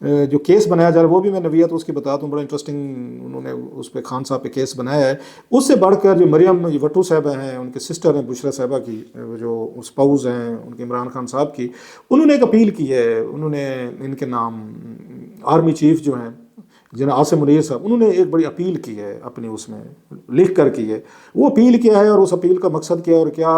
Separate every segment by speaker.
Speaker 1: جو کیس بنایا جا رہا ہے وہ بھی میں نویت اس کی بتاتا ہوں، بڑا انٹرسٹنگ انہوں نے اس پہ خان صاحب پہ کیس بنایا ہے۔ اس سے بڑھ کر جو مریم وٹو صاحبہ ہیں، ان کے سسٹر ہیں بشرا صاحبہ کی، جو اسپاؤز ہیں ان کے عمران خان صاحب کی، انہوں نے ایک اپیل کی ہے، انہوں نے ان کے نام آرمی چیف جو ہیں جناب عاصم منیر صاحب، انہوں نے ایک بڑی اپیل کی ہے اپنی اس میں لکھ کر کی ہے، وہ اپیل کیا ہے اور اس اپیل کا مقصد کیا ہے، اور کیا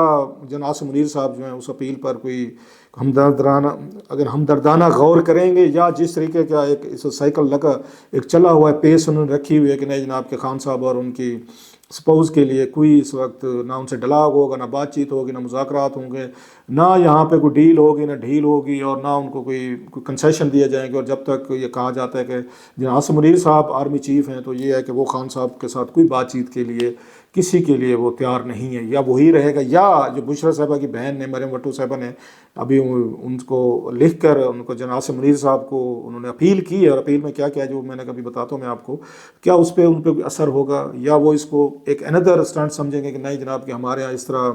Speaker 1: جناب عاصم منیر صاحب جو ہیں اس اپیل پر کوئی ہمدردانہ غور کریں گے، یا جس طریقے کا ایک اس سائیکل لگا ایک چلا ہوا ہے پیس انہوں نے رکھی ہوئی ہے کہ نہیں جناب کے خان صاحب اور ان کی سپوز کے لیے کوئی اس وقت نہ ان سے ڈلاگ ہوگا، نہ بات چیت ہوگی، نہ مذاکرات ہوں گے، نہ یہاں پہ کوئی ڈیل ہوگی، نہ ڈھیل ہوگی، اور نہ ان کو کوئی کنسیشن دیے جائیں گے، اور جب تک یہ کہا جاتا ہے کہ جناب عاصم منیر صاحب آرمی چیف ہیں تو یہ ہے کہ وہ خان صاحب کے ساتھ کوئی بات چیت کے لیے کسی کے لیے وہ تیار نہیں ہے، یا وہی رہے گا، یا جو بشرا صاحبہ کی بہن نے مریم وٹو صاحبہ نے ابھی ان کو لکھ کر ان کو جناب عاصم منیر صاحب کو انہوں نے اپیل کی ہے، اور اپیل میں کیا کیا جو میں نے کبھی بتاتا ہوں میں آپ کو، کیا اس پہ ان پہ کوئی اثر ہوگا، یا وہ اس کو ایک اندر اسٹینڈ سمجھیں گے کہ نہیں جناب کہ ہمارے یہاں اس طرح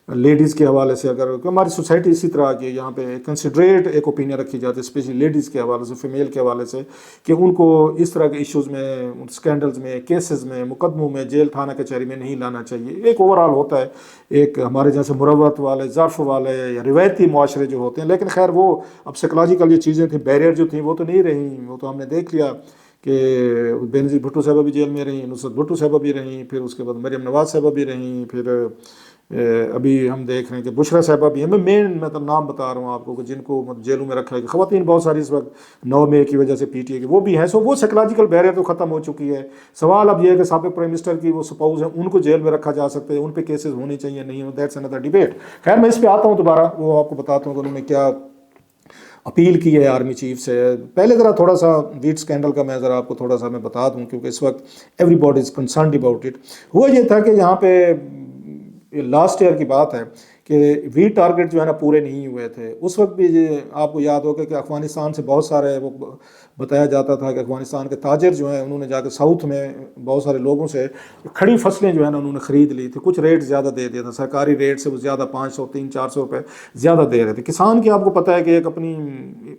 Speaker 1: لیڈیز کے حوالے سے، اگر ہماری سوسائٹی اسی طرح کی یہاں پہ کنسیڈریٹ ایک اوپینین رکھی جاتی ہے اسپیشلی لیڈیز کے حوالے سے، فیمیل کے حوالے سے، کہ ان کو اس طرح کے ایشوز میں، اسکینڈلز میں، کیسز میں، مقدموں میں، جیل تھانہ کچہری میں نہیں لانا چاہیے۔ ایک اوور آل ہوتا ہے ایک ہمارے جیسے مروت والے، ظرف والے یا روایتی معاشرے جو ہوتے ہیں، لیکن خیر وہ اب سائیکلوجیکل یہ چیزیں تھیں، بیریئر جو تھیں وہ تو نہیں رہیں، وہ تو ہم نے دیکھ لیا کہ بینظیر بھٹو صاحبہ بھی جیل میں رہیں، نصرت بھٹو صاحبہ بھی رہیں، پھر اس کے بعد مریم نواز صاحبہ بھی رہیں، پھر ابھی ہم دیکھ رہے ہیں کہ بشرا صاحبہ بھی ہیں۔ میں مین مطلب نام بتا رہا ہوں آپ کو کہ جن کو جیلوں میں رکھا ہے، خواتین بہت ساری اس وقت 9 مئی کی وجہ سے پی ٹی اے کی وہ بھی ہیں، سو وہ سائیکلوجیکل بیریئر تو ختم ہو چکی ہے۔ سوال اب یہ ہے کہ سابق پرائم منسٹر کی وہ سپاؤز ہیں، ان کو جیل میں رکھا جا سکتا ہے، ان پہ کیسز ہونے چاہیے نہیں، دیٹس انادر ڈیبیٹ۔ خیر میں اس پہ آتا ہوں دوبارہ، وہ آپ کو بتاتا ہوں کہ انہوں نے کیا اپیل کی ہے آرمی چیف سے۔ پہلے ذرا تھوڑا سا ویٹ اسکینڈل کا میں ذرا آپ کو تھوڑا سا میں بتا دوں، کیونکہ اس وقت every body is concerned about it. ہوا یہ تھا کہ یہاں پہ لاسٹ ایئر کی بات ہے کہ ویٹ ٹارگیٹ جو ہے نا پورے نہیں ہوئے تھے، اس وقت بھی یہ آپ کو یاد ہوگا کہ افغانستان سے بہت سارے وہ بتایا جاتا تھا کہ افغانستان کے تاجر جو ہیں انہوں نے جا کے ساؤتھ میں بہت سارے لوگوں سے کھڑی فصلیں جو ہے نا انہوں نے خرید لی تھی، کچھ ریٹ زیادہ دے دیا تھا، سرکاری ریٹ سے وہ زیادہ 500 300 400 روپے زیادہ دے رہے تھے۔ کسان کی آپ کو پتہ ہے کہ ایک اپنی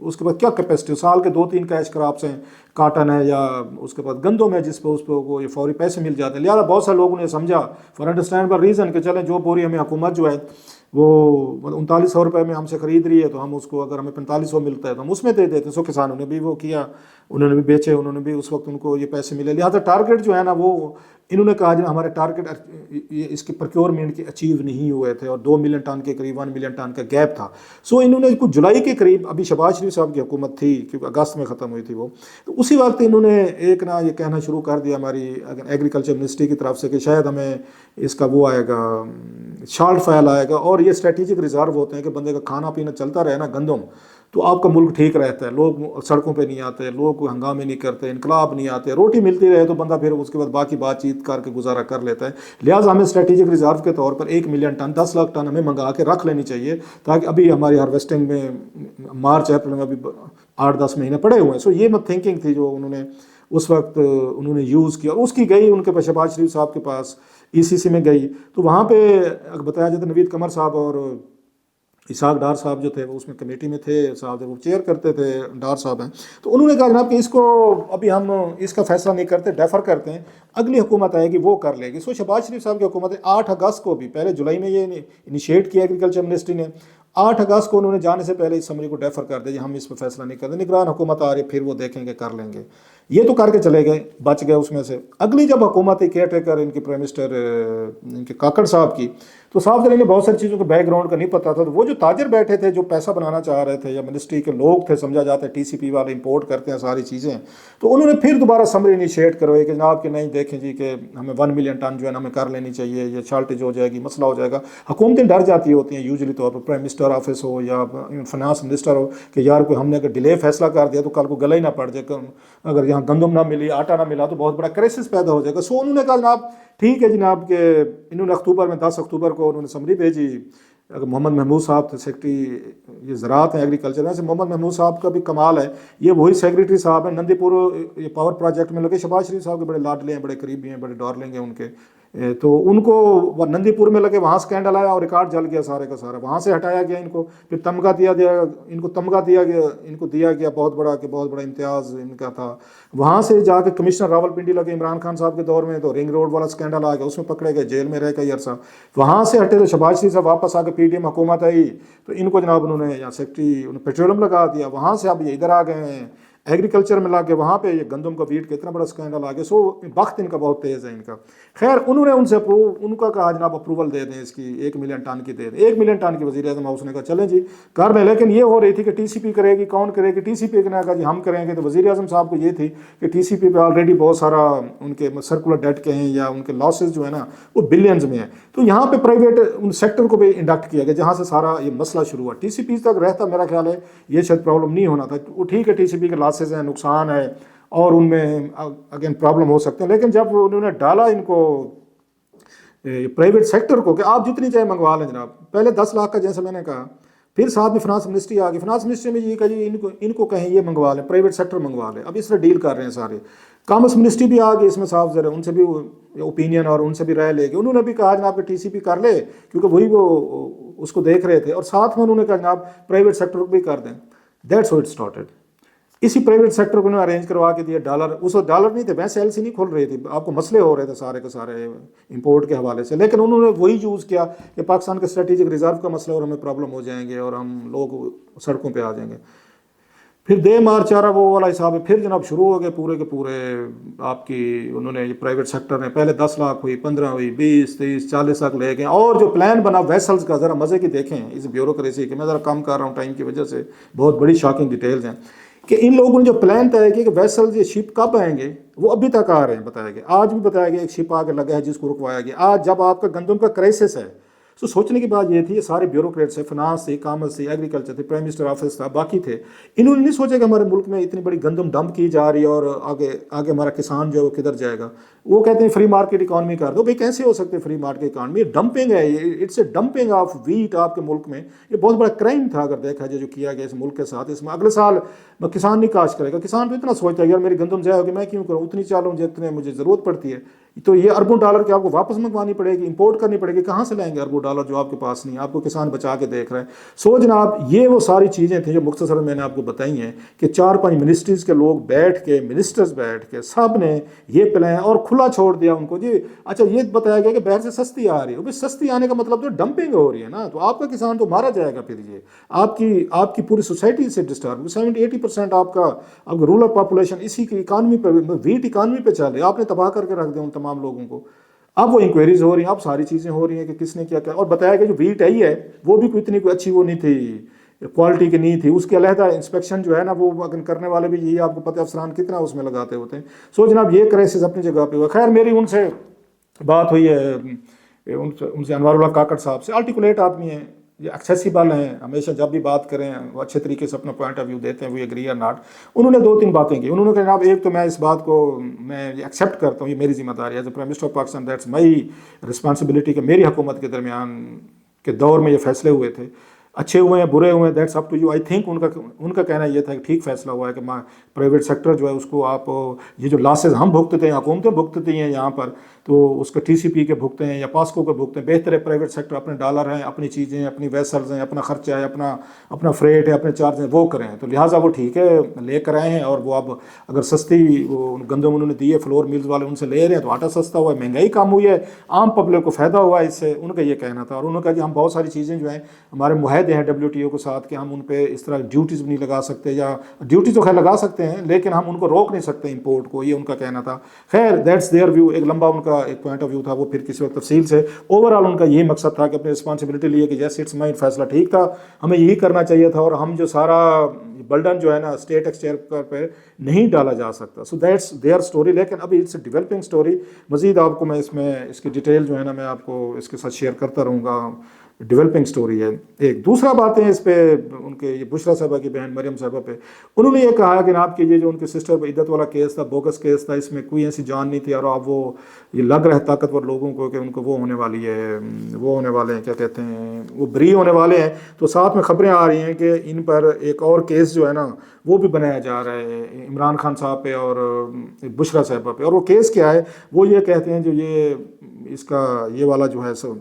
Speaker 1: اس کے بعد کیا کیپیسٹی، سال کے 2-3 کیش کراپس ہیں، کاٹن ہے یا اس کے بعد گندم ہے جس پہ اس پہ وہ یہ فوری پیسے مل جاتے ہیں، لہٰذا بہت سارے لوگوں نے سمجھا فار انڈرسٹینڈبل ریزن کہ چلیں جو بوری ہمیں حکومت جو ہے وہ 3900 روپے میں ہم سے خرید رہی ہے تو ہم اس کو اگر ہمیں 4500 ملتا ہے تو ہم اس میں دے دیتے ہیں۔ سو کسانوں نے بھی وہ کیا، انہوں نے بھی بیچے، انہوں نے بھی اس وقت ان کو یہ پیسے ملے، لہٰذا ٹارگیٹ جو ہے نا وہ انہوں نے کہا جو ہمارے ٹارگیٹ اس کے پروکیورمنٹ کے اچیو نہیں ہوئے تھے، اور 2 ملین ٹن کے قریب 1 ملین ٹن کا گیپ تھا۔ سو انہوں نے کچھ جولائی کے قریب، ابھی شہباز شریف صاحب کی حکومت تھی کیونکہ اگست میں ختم ہوئی تھی وہ، تو اسی وقت انہوں نے ایک نا یہ کہنا شروع کر دیا ہماری ایگریکلچر منسٹری کی طرف سے کہ شاید ہمیں اس کا وہ آئے گا، شارٹ فائل آئے گا، اور یہ اسٹریٹجک ریزرو ہوتے ہیں کہ بندے کا کھانا پینا چلتا رہے نا گندم، تو آپ کا ملک ٹھیک رہتا ہے، لوگ سڑکوں پہ نہیں آتے، لوگ کوئی ہنگامے نہیں کرتے، انقلاب نہیں آتے، روٹی ملتی رہے تو بندہ پھر اس کے بعد باقی بات چیت کر کے گزارا کر لیتا ہے۔ لہٰذا ہمیں اسٹریٹجک ریزرو کے طور پر 1 ملین ٹن 10 لاکھ ٹن ہمیں منگا کے رکھ لینی چاہیے، تاکہ ابھی ہماری ہارویسٹنگ میں مارچ اپریل میں ابھی 8-10 مہینے پڑے ہوئے ہیں۔ سو یہ تھنکنگ تھی جو انہوں نے اس وقت انہوں نے یوز کیا، اور اس کی گئی ان کے پاس شہباز شریف صاحب کے پاس ای سی سی میں گئی، تو وہاں پہ بتایا جاتا نوید قمر صاحب اور اسحاق ڈار صاحب جو تھے وہ اس میں کمیٹی میں تھے، صاحب وہ چیئر کرتے تھے، ڈار صاحب ہیں، تو انہوں نے کہا جناب کہ اس کو ابھی ہم اس کا فیصلہ نہیں کرتے، ڈیفر کرتے ہیں، اگلی حکومت آئے گی وہ کر لے گی۔ سو شہباز شریف صاحب کی حکومت 8 اگست کو بھی، پہلے جولائی میں یہ انیشیٹ کیا ایگریکلچر منسٹری نے، 8 اگست کو انہوں نے جانے سے پہلے اس اسمبلی کو ڈیفر کر دیا، ہم اس پہ فیصلہ نہیں کرتے، نگران حکومت آ رہی پھر وہ دیکھیں گے، کر لیں گے۔ یہ تو کر کے چلے گئے، بچ گئے اس میں سے۔ اگلی جب حکومت کیئر ٹیکر ان کے پرائم منسٹر ان کے کاکڑ صاحب کی، تو صاحب نے بہت ساری چیزوں کے بیک گراؤنڈ کا نہیں پتا تھا، تو وہ جو تاجر بیٹھے تھے جو پیسہ بنانا چاہ رہے تھے یا منسٹری کے لوگ تھے، سمجھا جاتا ہے ٹی سی پی والے امپورٹ کرتے ہیں ساری چیزیں، تو انہوں نے پھر دوبارہ سمری انیشیٹ کروائی کہ جناب کہ نہیں دیکھیں جی کہ ہمیں 1 ملین ٹن جو ہے نا ہمیں کر لینی چاہیے، یہ شارٹیج ہو جائے گی، مسئلہ ہو جائے گا۔ حکومتیں ڈر جاتی ہوتی ہیں یوزلی طور پر، پرائم منسٹر آفس ہو یا فنانس منسٹر ہو، کہ یار کوئی ہم نے اگر ڈیلے فیصلہ کر دیا تو کل کو گلا ہی نہ پڑ جائے، اگر یہاں گندم نہ ملی، آٹا نہ ملا تو بہت بڑا کرائسس پیدا ہو جائے گا۔ سو انہوں نے کہا جناب ٹھیک ہے جناب، کہ انہوں نے اکتوبر میں 10 اکتوبر کو انہوں نے سمری بھیجی۔ اگر محمد محمود صاحب تھے سیکرٹری یہ زراعت ہیں ایگریکلچر میں، سے محمد محمود صاحب کا بھی کمال ہے، یہ وہی سیکرٹری صاحب ہیں نندی پور یہ پاور پروجیکٹ میں لگے، شہباز شریف صاحب کے بڑے لاڈلے ہیں، بڑے قریبی ہیں، بڑے ڈارلنگ ہیں ان کے، تو ان کو وہ نندی پور میں لگے وہاں اسکینڈل آیا اور ریکارڈ جل گیا سارے کا سارا، وہاں سے ہٹایا گیا ان کو، پھر تمغہ دیا ان کو تمغہ دیا گیا بہت بڑا، کہ بہت بڑا امتیاز ان کا تھا۔ وہاں سے جا کے کمشنر راولپنڈی لگے عمران خان صاحب کے دور میں، تو رنگ روڈ والا اسکینڈل آ گیا، اس میں پکڑے گئے، جیل میں رہ کئی عرصہ۔ وہاں سے ہٹے تو شہباز شریف صاحب واپس آ کے پی ڈی ایم حکومت آئی تو ان کو جناب انہوں نے یا سیکٹری پیٹرولیم لگا دیا، وہاں سے اب یہ ادھر آ گئے ہیں ایگریکلچر میں لا کے، وہاں پہ یہ گندم کا ویٹ کا اتنا بڑا اسکینڈل آ گیا۔ سو وقت ان کا بہت تیز ہے ان کا۔ خیر انہوں نے ان سے ان کا کہا جناب اپروول دے دیں اس کی 1 ملین ٹن کی دے دیں، 1 ملین ٹن کی وزیر اعظم ہاؤس نے کہا چلیں جی کر لیں، لیکن یہ ہو رہی تھی کہ ٹی سی پی کرے گی، کون کرے گی، ٹی سی پی نے کہا جی ہم کریں گے۔ تو وزیر اعظم صاحب کو یہ تھی کہ ٹی سی پی پہ آلریڈی بہت سارا ان کے سرکولر ڈیٹ کے ہیں یا ان کے لاسز جو ہے نا وہ بلینز میں ہیں، تو یہاں پہ پرائیویٹ ان سیکٹر کو بھی انڈکٹ کیا گیا جہاں سے سارا یہ مسئلہ شروع ہوا۔ ٹی سی پی تک رہتا میرا خیال ہے یہ شاید پرابلم نہیں ہونا تھا، وہ ٹھیک ہے ٹی سی پی کے لاسز ہیں، نقصان ہے اور ان میں اگین پرابلم ہو سکتے ہیں، لیکن جب انہوں نے ڈالا ان کو پرائیویٹ سیکٹر کو کہ آپ جتنی چاہے منگوا لیں جناب، پہلے 10 لاکھ کا جیسے میں نے کہا، پھر ساتھ میں فنانس منسٹری آ گئی، فنانس منسٹری میں یہ کہا جی ان کو کہیں یہ منگوا لیں، پرائیویٹ سیکٹر منگوا لیں، اب اس طرح ڈیل کر رہے ہیں سارے۔ کامرس منسٹری بھی آ گئی اس میں صاف ذرا، ان سے بھی اوپینین اور ان سے بھی رائے لے گئے، انہوں نے بھی کہا جناب کہ ٹی سی پی کر لے کیونکہ وہی وہ اس کو دیکھ رہے تھے، اور ساتھ میں انہوں نے کہا جناب پرائیویٹ سیکٹر کو بھی کر دیں۔ That's how it started. اسی پرائیویٹ سیکٹر کو انہوں نے ارینج کروا کے دیا ڈالر، اس وقت ڈالر نہیں تھے، ویسے ایل سی نہیں کھل رہی تھی، آپ کو مسئلے ہو رہے تھے سارے کے سارے امپورٹ کے حوالے سے، لیکن انہوں نے وہی یوز کیا کہ پاکستان کے اسٹریٹجک ریزرو کا مسئلہ اور ہمیں پرابلم ہو جائیں گے اور ہم لوگ سڑکوں پہ آ جائیں گے۔ پھر دے مار چارہ وہ والا حساب ہے، پھر جناب شروع ہو گئے پورے کے پورے آپ کی، انہوں نے پرائیویٹ سیکٹر نے پہلے 10 لاکھ ہوئی، 15 ہوئی، 20 30 40 تک لے گئے، اور جو پلان بنا ویسلز کا ذرا مزے کی دیکھیں اس بیوروکریسی کے، میں ذرا کم کر رہا ہوں ٹائم کی وجہ سے، بہت بڑی شاکنگ ڈیٹیلز ہیں کہ ان لوگوں نے جو پلان طے کیا کہ ویسلز یہ شپ کب آئیں گے، وہ ابھی تک آ رہے ہیں، بتایا گیا آج بھی بتایا گیا ایک شپ آ کے لگا ہے جس کو رکوایا گیا آج، جب آپ کا گندم کا کرائسس ہے۔ سو سوچنے کی بات یہ تھی، یہ سارے بیوروکریٹس ہیں، فنانس تھی، کامرس تھی، ایگریکلچر تھی، پرائم منسٹر آفس تھا، باقی تھے، انہوں نے نہیں سوچا کہ ہمارے ملک میں اتنی بڑی گندم ڈمپ کی جا رہی ہے اور آگے ہمارا کسان جو ہے وہ کدھر جائے گا۔ وہ کہتے ہیں فری مارکیٹ اکانومی کر دو، بھائی کیسے ہو سکتے فری مارکیٹ اکانومی، ڈمپنگ ہے، it's a dumping of wheat آپ کے ملک میں، یہ بہت بڑا کرائم تھا اگر دیکھا جائے جو کیا گیا اس ملک کے ساتھ۔ اس میں اگلے سال کسان نہیں کاشت کرے گا، کسان تو اتنا سوچتا ہے یار میری گندم ضائع ہوگی میں کیوں کروں، اتنی چالوں جتنے مجھے ضرورت پڑتی ہے، تو یہ اربوں ڈالر کی آپ کو واپس منگوانی پڑے گی، امپورٹ کرنی پڑے گی، کہاں سے لائیں گے اربوں ڈالر جو آپ کے پاس نہیں، آپ کو کسان بچا کے دیکھ رہے ہیں۔ سو جناب یہ وہ ساری چیزیں تھیں جو مختصر میں نے آپ کو بتائی ہیں کہ 4-5 منسٹریز کے لوگ بیٹھ کے، منسٹرز بیٹھ کے سب نے یہ پلان اور کھلا چھوڑ دیا ان کو جی۔ اچھا یہ بتایا گیا کہ باہر سے سستی آ رہی ہے، سستی آنے کا مطلب تو ڈمپنگ ہو رہی ہے نا، تو آپ کا کسان تو مارا جائے گا، پھر یہ آپ کی پوری سوسائٹی سے ڈسٹرب، 70-80% آپ کا رورل پاپولیشن اسی کی اکانومی پہ، ویٹ اکانومی پہ چل رہی ہے، آپ نے تباہ کر کے رکھ دیا ان تمام لوگوں کو۔ اب وہ انکوائریز ہو رہی ہیں، اب ساری چیزیں ہو رہی ہیں کہ کس نے کیا کیا، اور بتایا کہ جو ویٹ آئی ہے وہ بھی کوئی اچھی وہ نہیں تھی، کوالٹی کی نہیں تھی، اس کے علیحدہ انسپیکشن جو ہے نا وہ کرنے والے بھی یہی آپ کو پتہ افسران کتنا اس میں لگاتے ہوتے ہیں۔ سو جناب یہ کرائسس اپنی جگہ پہ ہوا۔ خیر میری ان سے بات ہوئی ہے، ان سے انوار اللہ کاکڑ صاحب سے، آرٹیکولیٹ آدمی ہیں، یہ ایکسیسیبل ہیں، ہمیشہ جب بھی بات کریں وہ اچھے طریقے سے اپنا پوائنٹ آف ویو دیتے ہیں، وہ ایگری اور ناٹ۔ انہوں نے 2-3 باتیں کی، انہوں نے کہا جناب ایک تو میں اس بات کو میں ایکسیپٹ کرتا ہوں، یہ میری ذمہ داری ہے as a prime minister of Pakistan, that's my responsibility کہ میری حکومت کے درمیان کے دور میں یہ فیصلے ہوئے تھے، اچھے ہوئے ہیں برے ہوئے ہیں that's up to you. I think ان کا کہنا یہ تھا کہ ٹھیک فیصلہ ہوا ہے کہ پرائیویٹ سیکٹر جو ہے اس کو آپ یہ جو لاسز ہم بھگتتے ہیں، حکومتیں بھگتتی ہیں یہاں پر، تو اس کا ٹی سی پی کے بھگتے ہیں یا پاسکو کے بھگتے ہیں، بہتر ہے پرائیویٹ سیکٹر اپنے ڈالر ہیں، اپنی چیزیں ہیں، اپنی ویسلز ہیں، اپنا خرچہ ہے، اپنا فریٹ ہے، اپنے چارج ہیں، وہ کریں، تو لہٰذا وہ ٹھیک ہے لے کر آئے ہیں، اور وہ اب اگر سستی وہ گندم انہوں نے دی ہے فلور میلز والے ان سے لے رہے ہیں تو آٹا سستا ہوا ہے، مہنگائی کم ہوئی ہے، عام پبلک کو فائدہ ہوا ہے اس سے، ان کا یہ کہنا تھا۔ اور انہوں نے کہا کہ ہم بہت ساری چیزیں جو ہیں ہمارے معاہدے ہیں WTO کے ساتھ کہ ہم ان پہ اس طرح ڈیوٹیز بھی نہیں لگا سکتے، یا ڈیوٹی تو خیر لگا سکتے ہیں لیکن ہم ان کو روک نہیں سکتے امپورٹ کو، یہ ان کا کہنا تھا۔ خیر دیٹس دیئر ویو، ایک لمبا ان کا ایک پوائنٹ آف ویو تھا، وہ پھر کسی وقت تفصیل سے اوور آل ان کا یہ مقصد تھا کہ اپنی رسپانسبلٹی لیے کہ یس اٹس مائن، فیصلہ ٹھیک تھا، ہمیں یہی کرنا چاہیے تھا، اور ہم جو سارا برڈن جو ہے نا اسٹیٹ ایکسچیئر پہ نہیں ڈالا جا سکتا۔ سو دیٹس دیئر اسٹوری، لیکن ابھی اٹس اے ڈیولپنگ اسٹوری، مزید آپ کو میں اس کی ڈیٹیل جو ہے نا میں آپ کو اس کے ساتھ شیئر کرتا رہوں گا ڈیولپنگ سٹوری ہے. ایک دوسرا بات ہے اس پہ ان کے یہ بشرا صاحبہ کی بہن مریم صاحبہ پہ، انہوں نے یہ کہا کہ جناب کہ یہ جو ان کے سسٹر پہ عدت والا کیس تھا، بوگس کیس تھا، اس میں کوئی ایسی جان نہیں تھی، اور اب وہ یہ لگ رہا ہے طاقتور لوگوں کو کہ ان کو وہ ہونے والی ہے، وہ ہونے والے ہیں، کیا کہتے ہیں، وہ بری ہونے والے ہیں. تو ساتھ میں خبریں آ رہی ہیں کہ ان پر ایک اور کیس جو ہے نا وہ بھی بنایا جا رہا ہے عمران خان صاحب پہ اور بشرا صاحبہ پہ. اور وہ کیس کیا ہے؟ وہ یہ کہتے ہیں جو یہ اس کا یہ والا جو ہے سو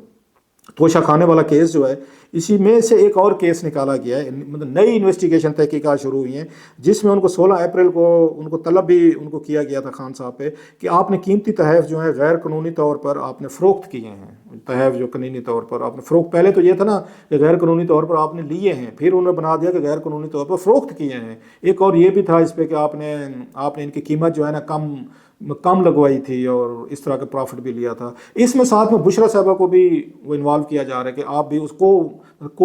Speaker 1: توشہ کھانے والا کیس جو ہے، اسی میں سے ایک اور کیس نکالا گیا ہے، مطلب نئی انویسٹیگیشن تحقیقات شروع ہوئی ہیں، جس میں ان کو 16 اپریل کو ان کو طلب بھی ان کو کیا گیا تھا خان صاحب پہ کہ آپ نے قیمتی تحائف جو ہیں غیر قانونی طور پر آپ نے فروخت کیے ہیں. تحائف جو قانونی طور پر آپ نے فروخت، پہلے تو یہ تھا نا کہ غیر قانونی طور پر آپ نے لیے ہیں، پھر انہوں نے بنا دیا کہ غیر قانونی طور پر فروخت کیے ہیں. ایک اور یہ بھی تھا اس پہ کہ آپ نے ان کی قیمت جو ہے نا کم لگوائی تھی اور اس طرح کا پروفٹ بھی لیا تھا. اس میں ساتھ میں بشرا صاحبہ کو بھی وہ انوالو کیا جا رہا ہے کہ آپ بھی اس کو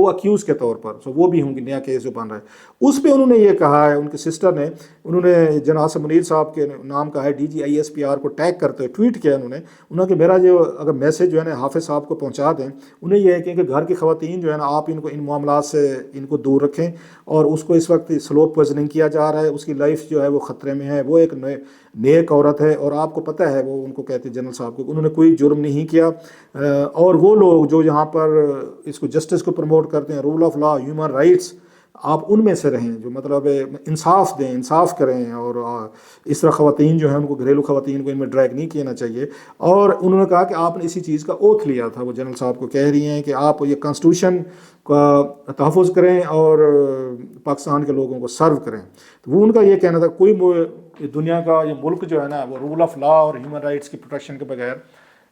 Speaker 1: اکیوز کے طور پر، سو وہ بھی ہوں گے. نیا کیس جو بن رہا ہے اس پہ انہوں نے یہ کہا ہے، ان کے سسٹر نے، انہوں نے جناب منیر صاحب کے نام کا ہے DGISPR کو ٹیگ کرتے ہوئے ٹویٹ کیا انہوں نے کہ میرا جو اگر میسج جو ہے نا حافظ صاحب کو پہنچا دیں، انہیں یہ ہے کہ گھر کی خواتین جو ہے نا آپ ان کو ان معاملات سے ان کو دور رکھیں، اور اس کو اس وقت سلو پوائزننگ کیا جا رہا ہے، اس کی لائف جو ہے وہ خطرے میں ہے. وہ ایک نیک عورت ہے، اور آپ کو پتہ ہے وہ ان کو کہتے ہیں جنرل صاحب کو، انہوں نے کوئی جرم نہیں کیا. اور وہ لوگ جو یہاں پر اس کو جسٹس کو پروموٹ کرتے ہیں، rule of law, human rights, آپ ان میں سے رہیں جو مطلب انصاف دیں، انصاف کریں، اور اس طرح خواتین جو ہیں ان کو، گھریلو خواتین کو ان میں ڈریگ نہیں کینا چاہیے. اور انہوں نے کہا کہ آپ نے اسی چیز کا اوتھ لیا تھا. وہ جنرل صاحب کو کہہ رہی ہیں کہ آپ یہ کانسٹیٹیوشن کا تحفظ کریں اور پاکستان کے لوگوں کو سرو کریں. تو وہ ان کا یہ کہنا تھا کوئی دنیا کا یہ ملک جو ہے نا وہ رول آف لا اور ہیومن رائٹس کی پروٹیکشن کے بغیر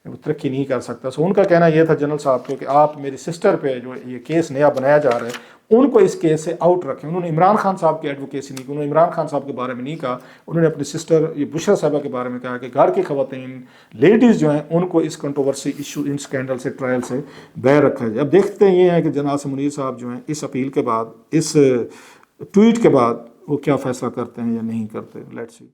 Speaker 1: وہ ترقی نہیں کر سکتا. سو ان کا کہنا یہ تھا جنرل صاحب کو کہ آپ میری سسٹر پہ جو یہ کیس نیا بنایا جا رہا ہے ان کو اس کیس سے آؤٹ رکھیں. انہوں نے عمران خان صاحب کی ایڈوکیسی نہیں کی، انہوں نے عمران خان صاحب کے بارے میں نہیں کہا، انہوں نے اپنی سسٹر یہ بشرا صاحبہ کے بارے میں کہا کہ گھر کی خواتین لیڈیز جو ہیں ان کو اس کنٹروورسی ایشو، ان سکینڈل سے، ٹرائل سے باہر رکھا جائے. اب دیکھتے ہیں یہ ہے کہ جناب منیر صاحب جو ہیں اس اپیل کے بعد، اس ٹویٹ کے بعد وہ کیا فیصلہ کرتے ہیں یا نہیں کرتے. Let's see.